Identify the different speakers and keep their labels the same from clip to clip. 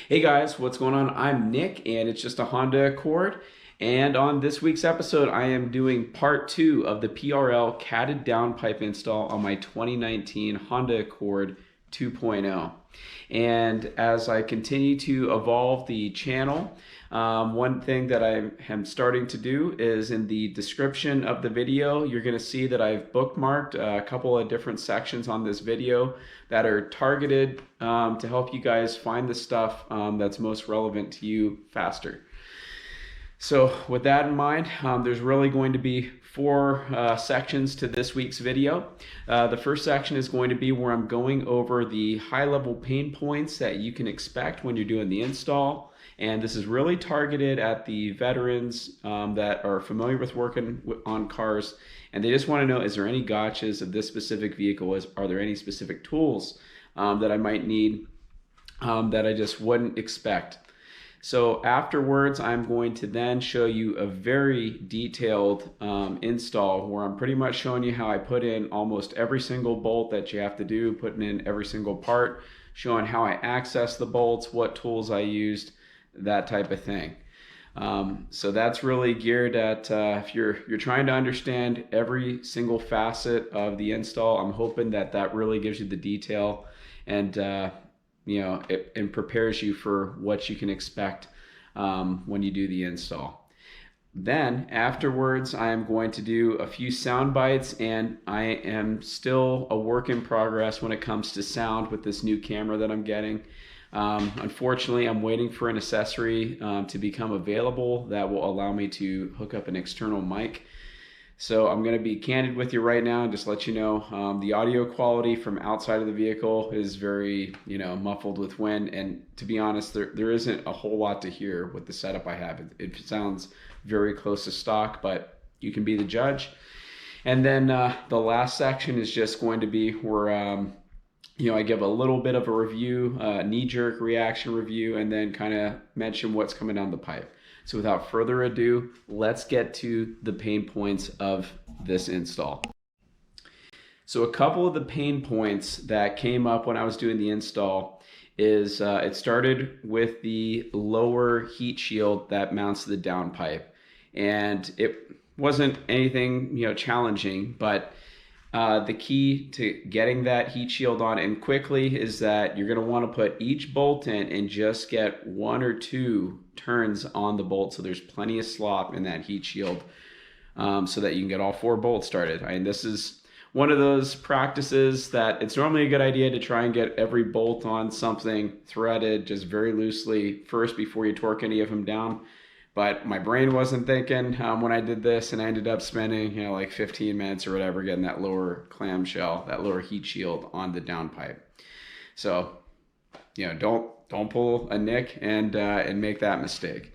Speaker 1: Hey guys, what's going on? I'm Nick and it's just a Honda Accord. And on this week's episode, I am doing part two of the PRL catted downpipe install on my 2019 Honda Accord 2.0. And as I continue to evolve the channel, one thing that I am starting to do is in the description of the video, you're going to see that I've bookmarked a couple of different sections on this video that are targeted to help you guys find the stuff that's most relevant to you faster. So with that in mind, there's really going to be four sections to this week's video. The first section is going to be where I'm going over the high-level pain points that you can expect when you're doing the install. And this is really targeted at the veterans that are familiar with working on cars, and they just want to know, is there any gotchas of this specific vehicle? Are there any specific tools that I might need that I just wouldn't expect? So afterwards, I'm going to then show you a very detailed install where I'm pretty much showing you how I put in almost every single bolt that you have to do, putting in every single part, showing how I access the bolts, what tools I used, that type of thing. So that's really geared at if you're trying to understand every single facet of the install. I'm hoping that really gives you the detail and it prepares you for what you can expect when you do the install. Then afterwards, I am going to do a few sound bites, and I am still a work in progress when it comes to sound with this new camera that I'm getting. Unfortunately, I'm waiting for an accessory to become available that will allow me to hook up an external mic. So I'm going to be candid with you right now and just let you know the audio quality from outside of the vehicle is very, muffled with wind. And to be honest, there isn't a whole lot to hear with the setup I have. It sounds very close to stock, but you can be the judge. And then the last section is just going to be where I give a little bit of a review, knee-jerk reaction review, and then kind of mention what's coming down the pipe. So without further ado, let's get to the pain points of this install. So a couple of the pain points that came up when I was doing the install is it started with the lower heat shield that mounts the downpipe. And it wasn't anything challenging, but the key to getting that heat shield on and quickly is that you're going to want to put each bolt in and just get one or two turns on the bolt so there's plenty of slop in that heat shield so that you can get all four bolts started. This is one of those practices that it's normally a good idea to try and get every bolt on something threaded just very loosely first before you torque any of them down. But my brain wasn't thinking when I did this, and I ended up spending, like 15 minutes or whatever getting that lower clamshell, that lower heat shield on the downpipe. So, don't pull a Nick and make that mistake.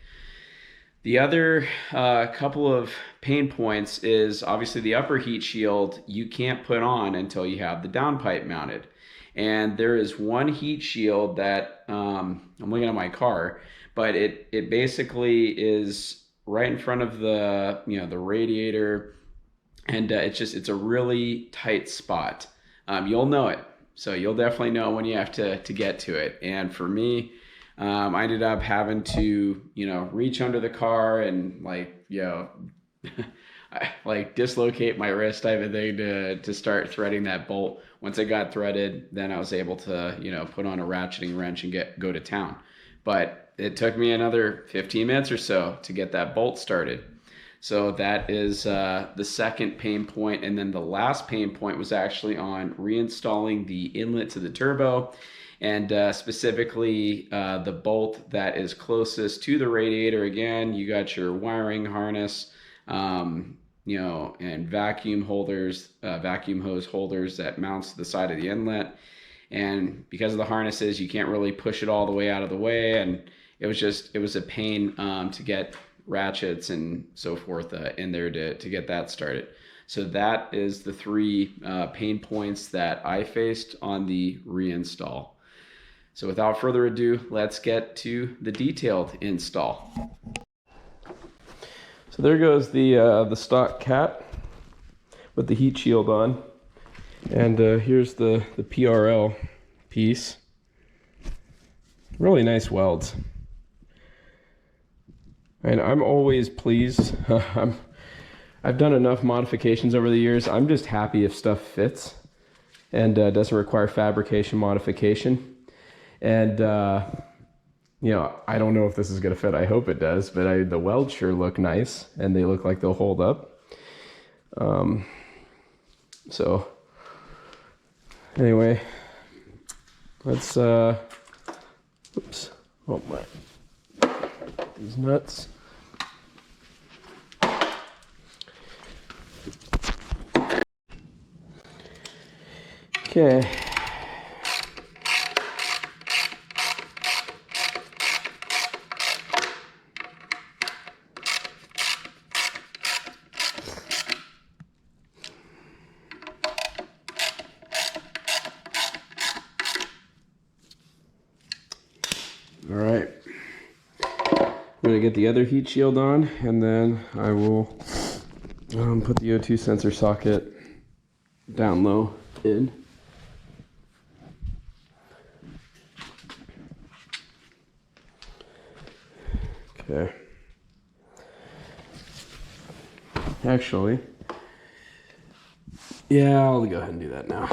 Speaker 1: The other couple of pain points is obviously the upper heat shield you can't put on until you have the downpipe mounted. And there is one heat shield that I'm looking at my car, but it basically is right in front of the the radiator, and it's a really tight spot. You'll know it, so you'll definitely know when you have to get to it. And for me, I ended up having to reach under the car and like dislocate my wrist type of thing to start threading that bolt. Once it got threaded, then I was able to put on a ratcheting wrench and go to town. But it took me another 15 minutes or so to get that bolt started. So that is the second pain point. And then the last pain point was actually on reinstalling the inlet to the turbo, and specifically the bolt that is closest to the radiator. Again, you got your wiring harness, and vacuum holders, vacuum hose holders that mounts to the side of the inlet. And because of the harnesses, you can't really push it all the way out of the way. And it was a pain to get ratchets and so forth in there to get that started. So that is the three pain points that I faced on the reinstall. So without further ado, let's get to the detailed install.
Speaker 2: So there goes the stock cat with the heat shield on. And here's the PRL piece. really nice welds. And I'm always pleased. I've done enough modifications over the years. I'm just happy if stuff fits and doesn't require fabrication modification. And you know, I don't know if this is gonna fit. I hope it does, but the welds sure look nice and they look like they'll hold up. So anyway, let's oops, oh my, these nuts. Okay. All right. I'm gonna get the other heat shield on, and then I will put the O2 sensor socket down low in. Okay. Actually, yeah, I'll go ahead and do that now.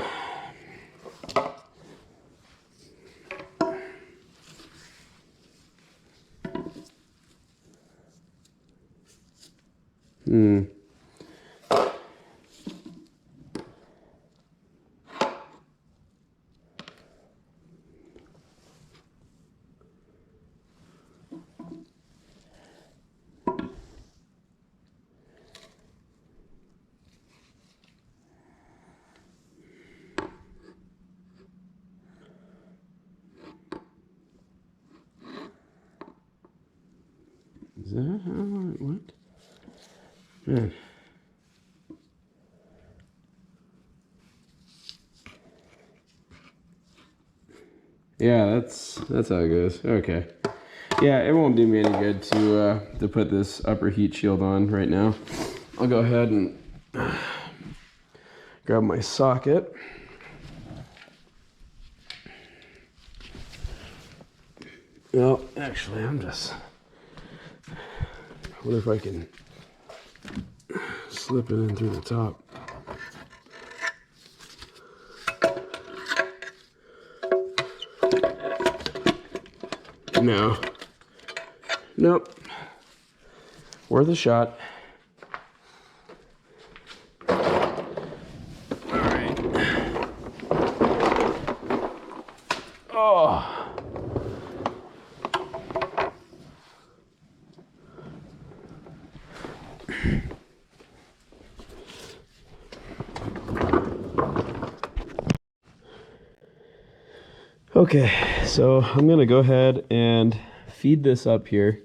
Speaker 2: Is that what? Man. Yeah, that's how it goes. Okay. Yeah, it won't do me any good to put this upper heat shield on right now. I'll go ahead and grab my socket. Well, actually, I wonder if I can slip it in through the top. No. Nope. Worth a shot. Alright. Oh. Okay, so I'm gonna go ahead and feed this up here.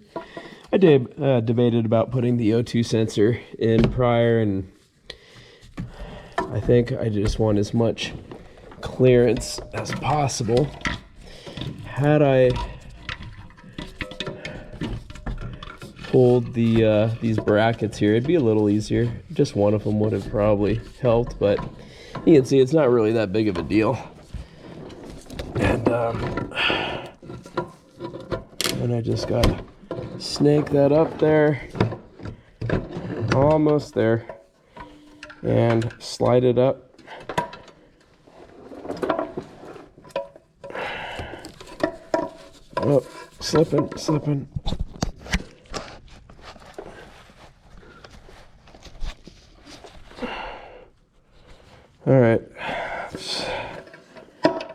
Speaker 2: I debated about putting the O2 sensor in prior, and I think I just want as much clearance as possible. Had I pulled these brackets here, it'd be a little easier. Just one of them would have probably helped, but you can see it's not really that big of a deal. And I just gotta snake that up there, almost there, and slide it up. Oh, slipping. All right.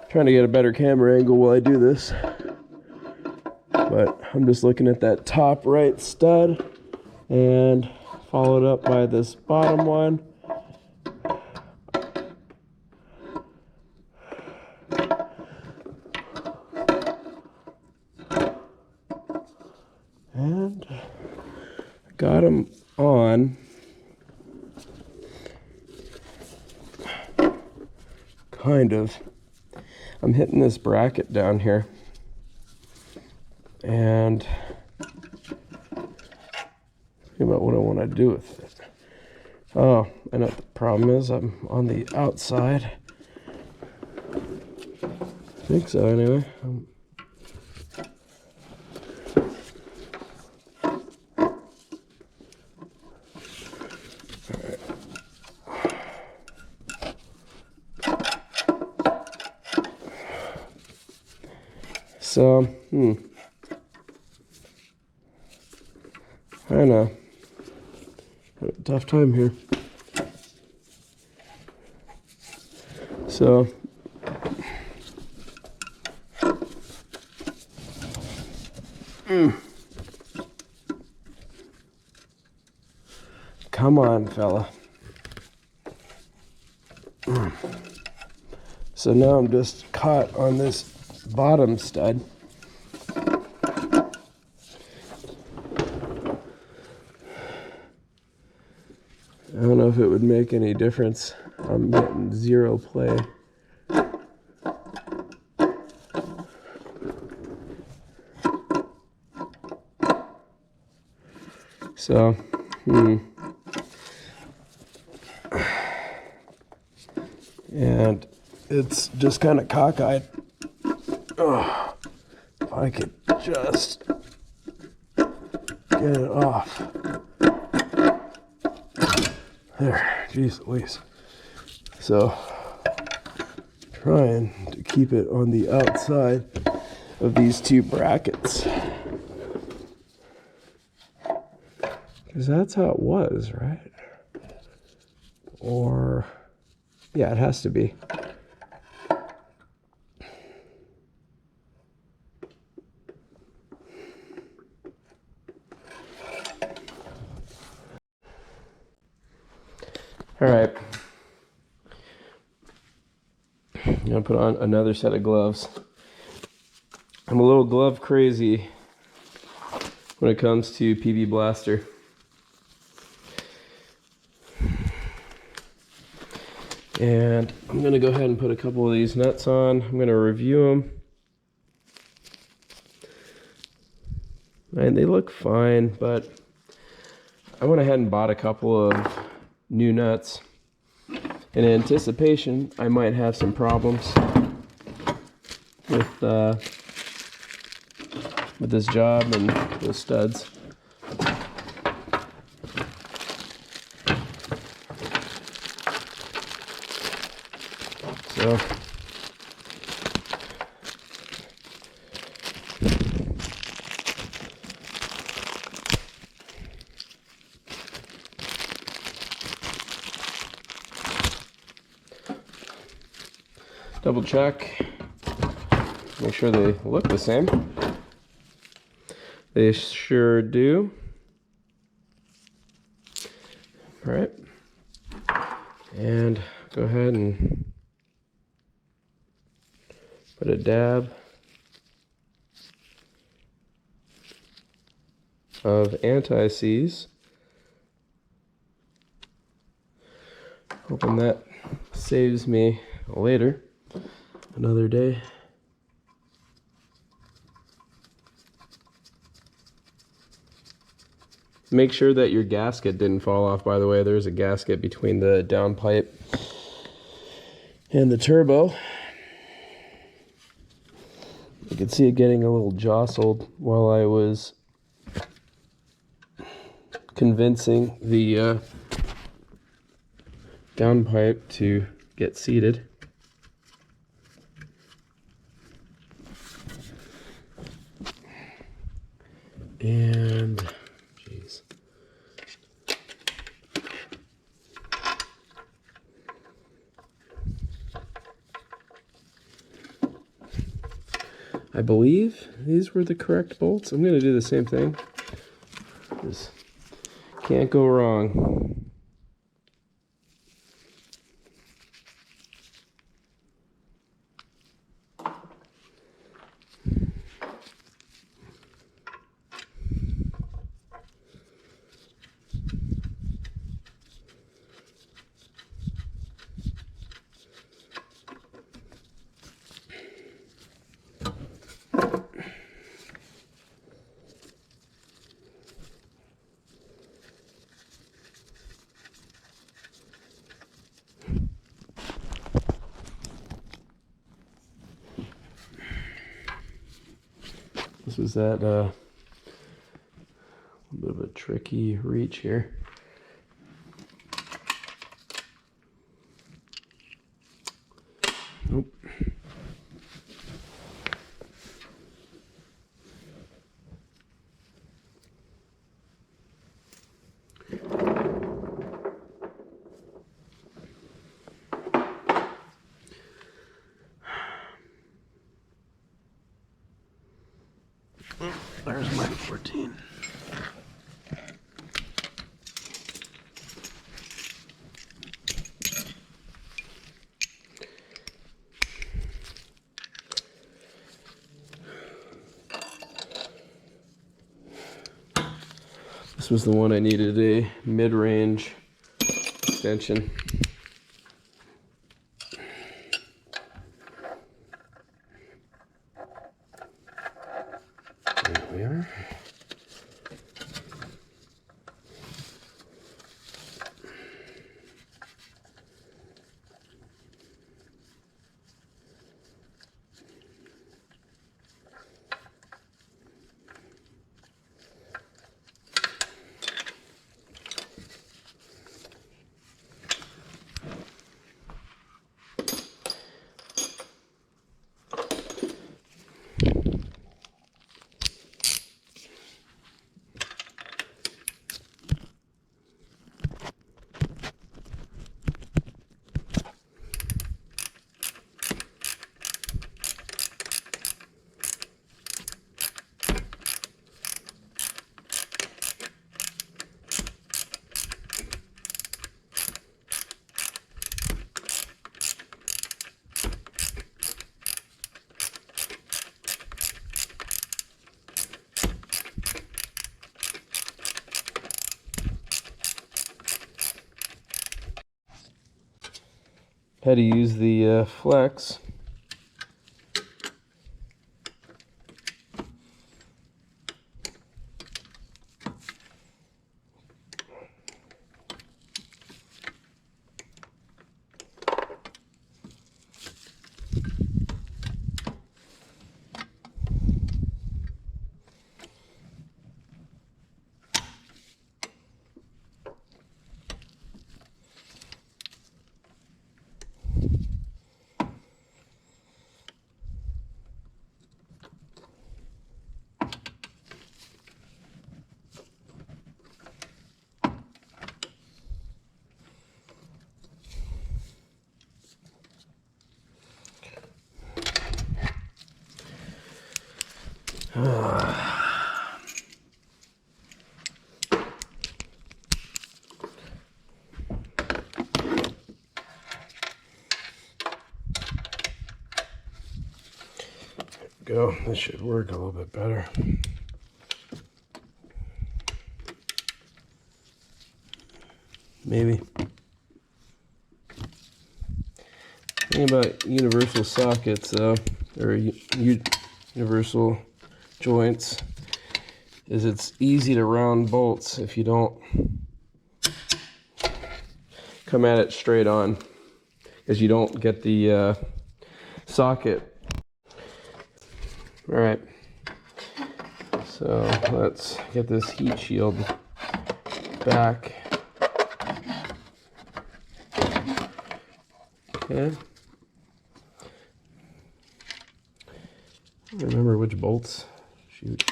Speaker 2: Trying to get a better camera angle while I do this, but I'm just looking at that top right stud and followed up by this bottom one. And got them on. Kind of. I'm hitting this bracket down here, and think about what I want to do with it. Oh, I know what the problem is. I'm on the outside. I think so, anyway. So, I don't know. Tough time here. So, come on, fella. So now I'm just caught on this bottom stud. I don't know if it would make any difference. I'm getting zero play. So, and it's just kind of cockeyed. Oh, if I could just get it off. There, jeez Louise. So, trying to keep it on the outside of these two brackets. Because that's how it was, right? Or, yeah, it has to be. All right. I'm gonna put on another set of gloves. I'm a little glove crazy when it comes to PB Blaster. And I'm gonna go ahead and put a couple of these nuts on. I'm gonna review them. And they look fine, but I went ahead and bought a couple of new nuts in anticipation I might have some problems with this job and the studs. So double check, make sure they look the same. They sure do. All right, and go ahead and put a dab of anti-seize. Hoping that saves me later, another day. Make sure that your gasket didn't fall off, by the way. There's a gasket between the downpipe and the turbo. You could see it getting a little jostled while I was convincing the downpipe to get seated. And jeez. I believe these were the correct bolts. I'm going to do the same thing. Just can't go wrong. This is that a bit of a tricky reach here. Nope. There's my 14. This was the one I needed a mid-range extension. There we are. Had to use the flex. Go. This should work a little bit better. Maybe. Thing about universal sockets, though, or universal joints, is it's easy to round bolts if you don't come at it straight on, because you don't get the socket. All right, so let's get this heat shield back. Okay. I don't remember which bolts. Shoot.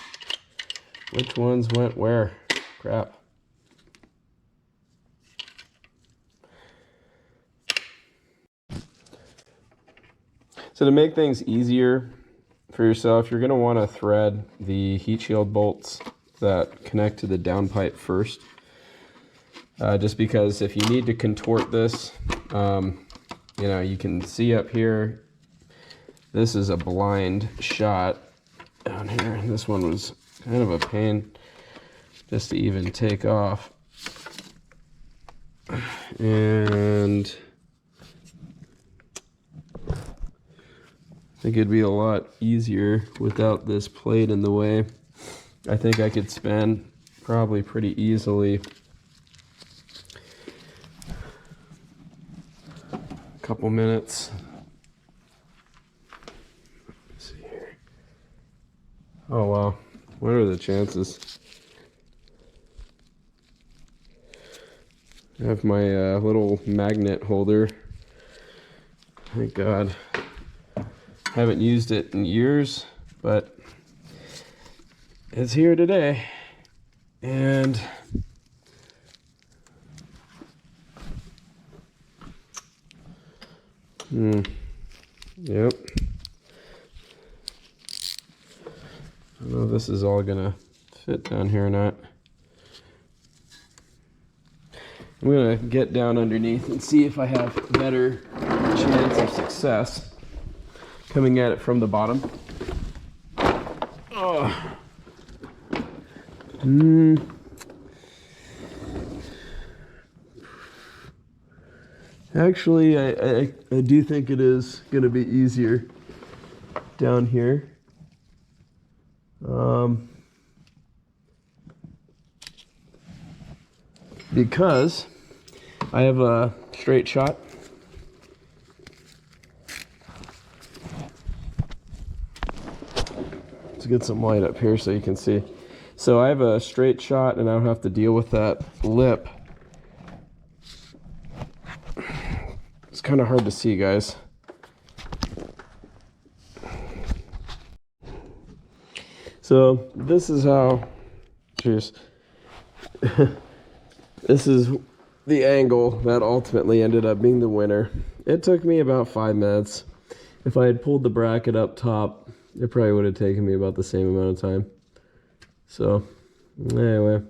Speaker 2: Which ones went where? Crap. So to make things easier for yourself, you're going to want to thread the heat shield bolts that connect to the downpipe first. Just because if you need to contort this, you know, you can see up here, this is a blind shot down here. This one was kind of a pain just to even take off. And I think it'd be a lot easier without this plate in the way. I think I could spend probably pretty easily a couple minutes. Let's see here. Oh wow, what are the chances? I have my little magnet holder. Thank God. Haven't used it in years, but it's here today. And yep. don't know if this is all gonna fit down here or not. I'm gonna get down underneath and see if I have a better chance of success coming at it from the bottom. Oh. Actually, I do think it is gonna be easier down here. Because I have a straight shot. Let's get some light up here so you can see. So I have a straight shot and I don't have to deal with that lip. It's kind of hard to see, guys. So this is how, cheers. This is the angle that ultimately ended up being the winner. It took me about 5 minutes. If I had pulled the bracket up top, it probably would have taken me about the same amount of time. So, anyway,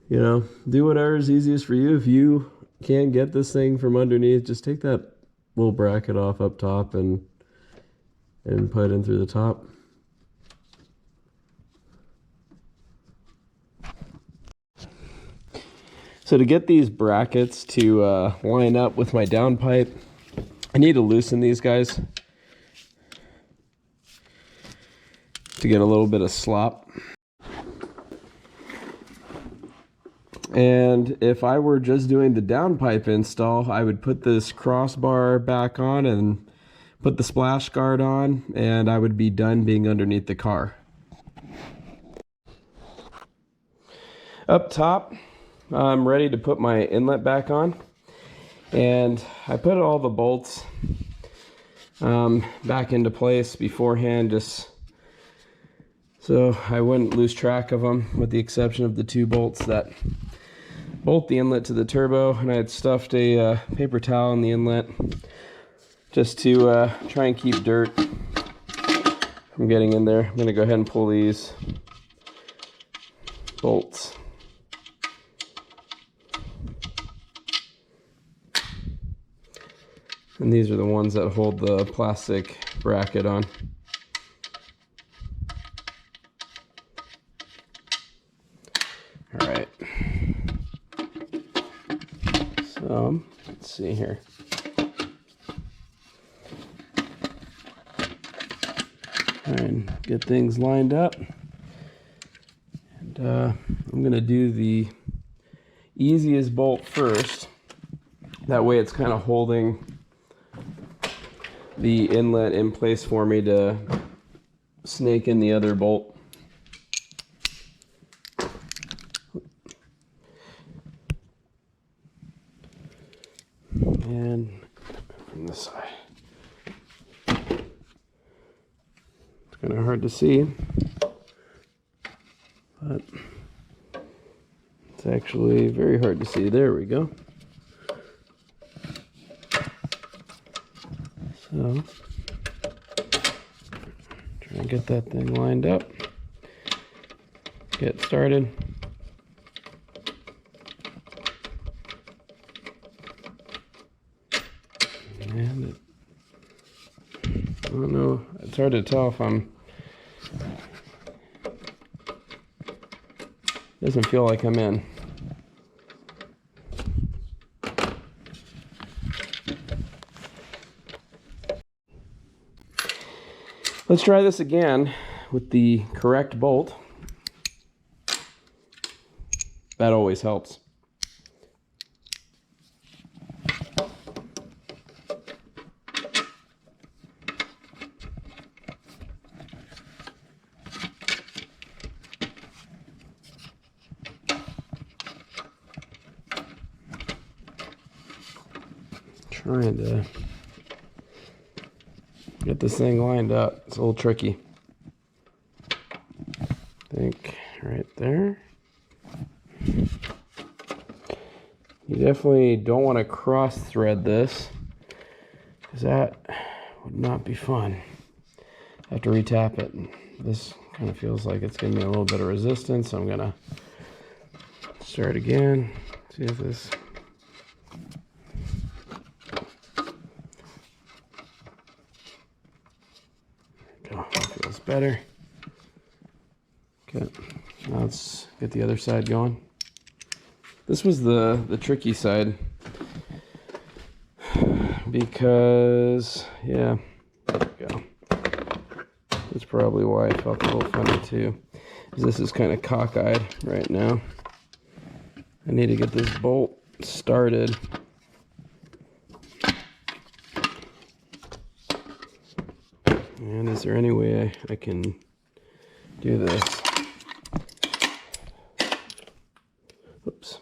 Speaker 2: you know, do whatever is easiest for you. If you can't get this thing from underneath, just take that little bracket off up top and put it in through the top. So to get these brackets to line up with my downpipe, I need to loosen these guys to get a little bit of slop. And if I were just doing the downpipe install, I would put this crossbar back on and put the splash guard on, and I would be done being underneath the car. Up top, I'm ready to put my inlet back on, and I put all the bolts back into place beforehand just so I wouldn't lose track of them, with the exception of the 2 bolts that bolt the inlet to the turbo. And I had stuffed a paper towel in the inlet just to try and keep dirt from getting in there. I'm going to go ahead and pull these bolts. And these are the ones that hold the plastic bracket on. All right. So, let's see here. Try and get things lined up. And I'm going to do the easiest bolt first. That way it's kind of holding the inlet in place for me to snake in the other bolt. And from this side. It's kind of hard to see, but it's actually very hard to see. There we go. So, try and get that thing lined up. Get started. And I don't know, it's hard to tell if doesn't feel like I'm in. Let's try this again with the correct bolt. That always helps. Trying to get this thing lined up. It's a little tricky. I think right there. You definitely don't want to cross thread this, because that would not be fun. I have to retap it and this kind of feels like it's giving me a little bit of resistance. So I'm gonna start again. See if this. There we go. That feels better. Okay. Now let's get the other side going. This was the tricky side because, yeah, there we go. That's probably why I felt a little funny too. This is kind of cockeyed right now. I need to get this bolt started. And is there any way I can do this? Oops.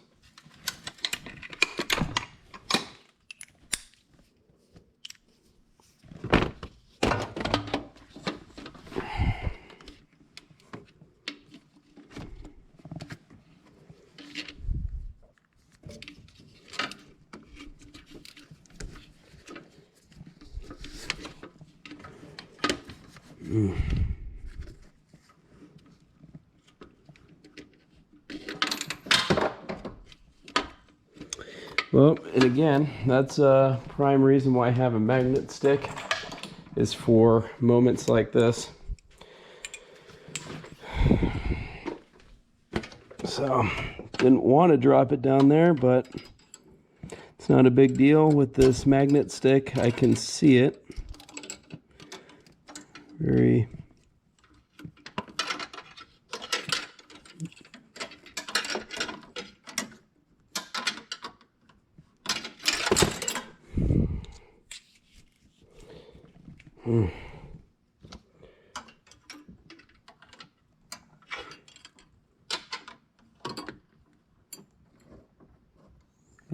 Speaker 2: Well, and again, that's a prime reason why I have a magnet stick, is for moments like this. So, didn't want to drop it down there, but it's not a big deal. With this magnet stick, I can see it very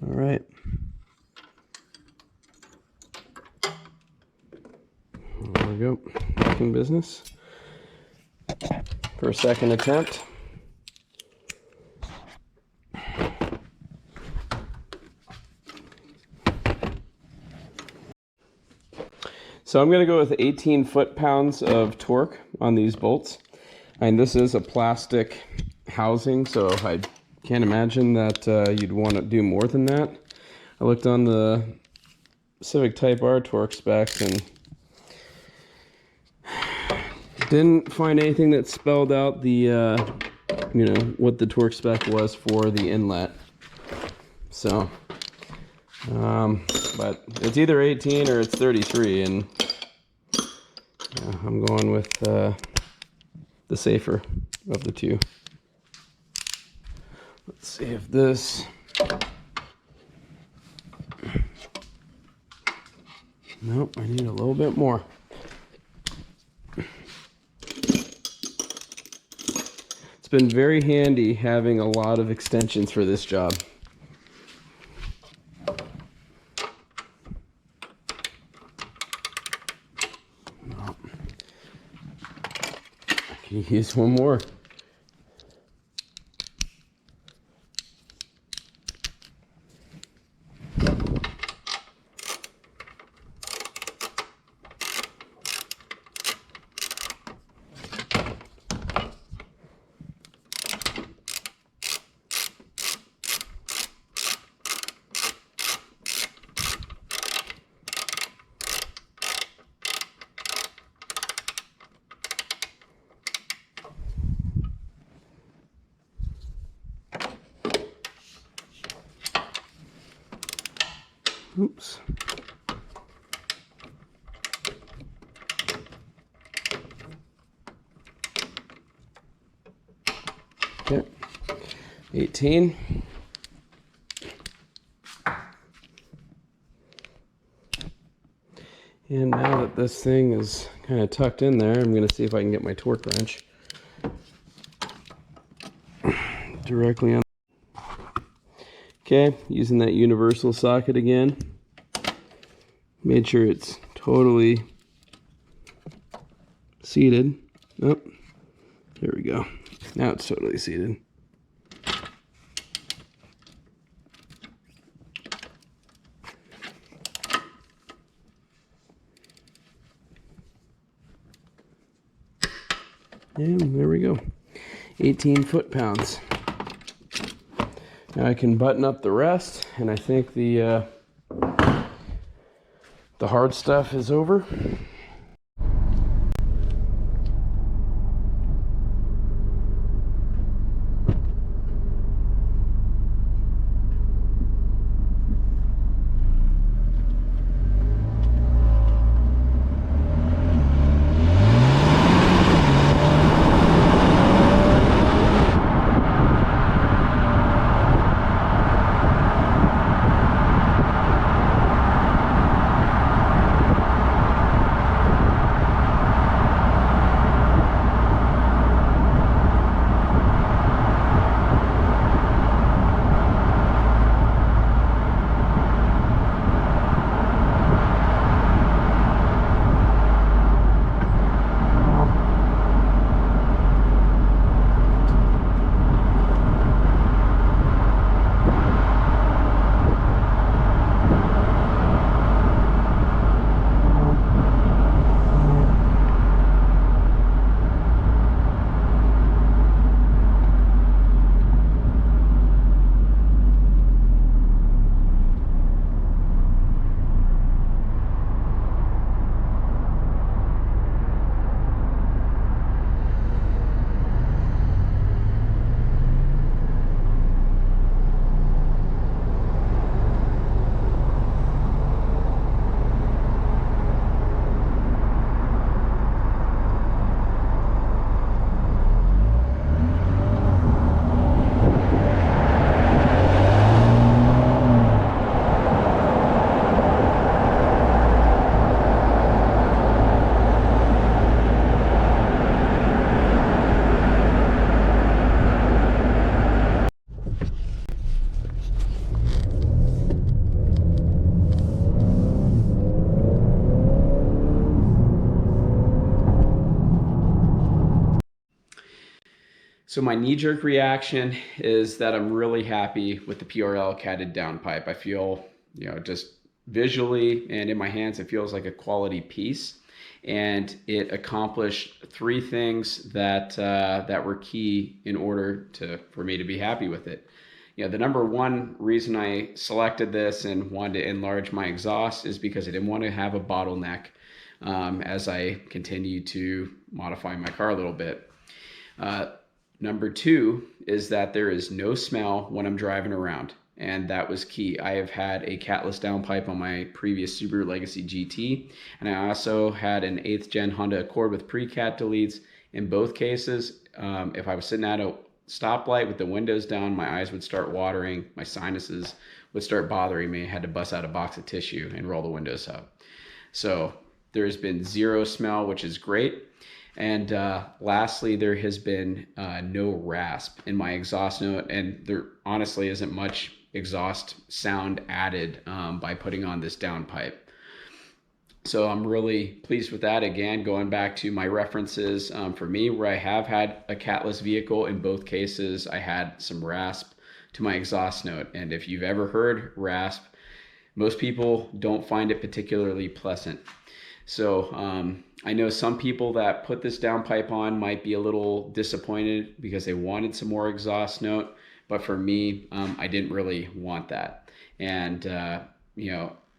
Speaker 2: All right. There we go. Back in business for a second attempt. So I'm going to go with 18 foot-pounds of torque on these bolts. And this is a plastic housing, so I can't imagine that you'd want to do more than that. I looked on the Civic Type R torque specs and didn't find anything that spelled out the, you know, what the torque spec was for the inlet. So, but it's either 18 or it's 33, and yeah, I'm going with the safer of the two. Let's see if this. Nope, I need a little bit more. It's been very handy having a lot of extensions for this job. Nope. I can use one more. Oops. Okay. 18. And now that this thing is kind of tucked in there, I'm going to see if I can get my torque wrench directly on. Okay, using that universal socket again. Made sure it's totally seated. Oh, there we go. Now it's totally seated. And there we go. 18 foot-pounds. Now I can button up the rest, and I think the hard stuff is over.
Speaker 1: So my knee-jerk reaction is that I'm really happy with the PRL catted downpipe. I feel, just visually and in my hands, it feels like a quality piece, and it accomplished three things that were key in order for me to be happy with it. The number one reason I selected this and wanted to enlarge my exhaust is because I didn't want to have a bottleneck as I continue to modify my car a little bit. Number two is that there is no smell when I'm driving around, and that was key. I have had a catless downpipe on my previous Subaru Legacy GT, and I also had an 8th gen Honda Accord with pre-cat deletes. In both cases, if I was sitting at a stoplight with the windows down, my eyes would start watering, my sinuses would start bothering me. I had to bust out a box of tissue and roll the windows up. So there's been zero smell, which is great. And lastly, there has been no rasp in my exhaust note, and there honestly isn't much exhaust sound added by putting on this downpipe. So I'm really pleased with that. Again, going back to my references for me, where I have had a catless vehicle, in both cases I had some rasp to my exhaust note. And if you've ever heard rasp, most people don't find it particularly pleasant. So I know some people that put this downpipe on might be a little disappointed because they wanted some more exhaust note, but for me, I didn't really want that. And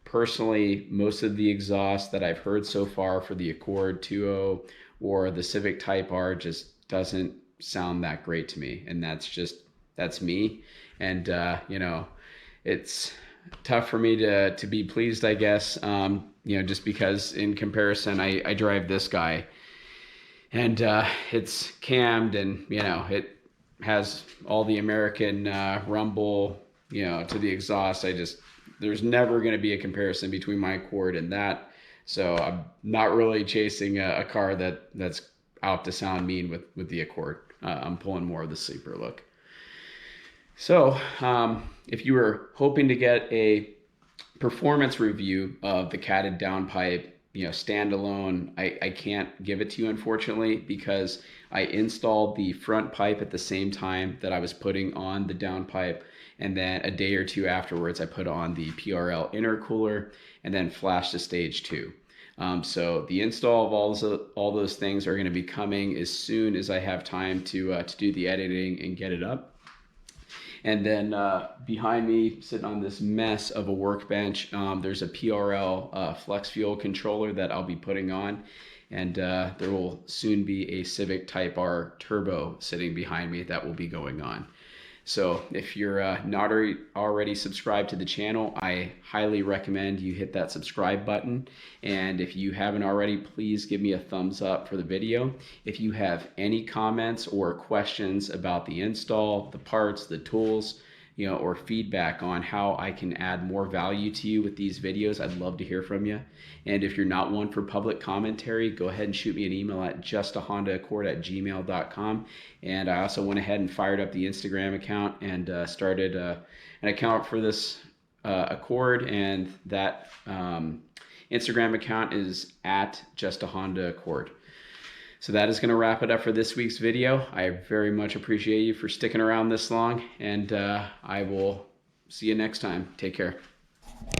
Speaker 1: personally, most of the exhaust that I've heard so far for the Accord 2.0 or the Civic Type R just doesn't sound that great to me, and that's me. And it's tough for me to be pleased, I guess. Just because in comparison, I drive this guy, and it's cammed, and it has all the American rumble, to the exhaust. There's never going to be a comparison between my Accord and that. So I'm not really chasing a car that's out to sound mean with the Accord. I'm pulling more of the sleeper look. So if you were hoping to get a performance review of the catted downpipe, standalone, I can't give it to you, unfortunately, because I installed the front pipe at the same time that I was putting on the downpipe, and then a day or two afterwards I put on the PRL intercooler and then flashed to stage 2. So the install of all those things are going to be coming as soon as I have time to do the editing and get it up. And then behind me, sitting on this mess of a workbench, there's a PRL flex fuel controller that I'll be putting on. And there will soon be a Civic Type R Turbo sitting behind me that will be going on. So if you're not already subscribed to the channel, I highly recommend you hit that subscribe button. And if you haven't already, please give me a thumbs up for the video. If you have any comments or questions about the install, the parts, the tools, or feedback on how I can add more value to you with these videos, I'd love to hear from you. And if you're not one for public commentary, go ahead and shoot me an email at justahondaaccord@gmail.com. And I also went ahead and fired up the Instagram account and started an account for this Accord, and that Instagram account is at justahondaaccord. So that is going to wrap it up for this week's video. I very much appreciate you for sticking around this long, and I will see you next time. Take care.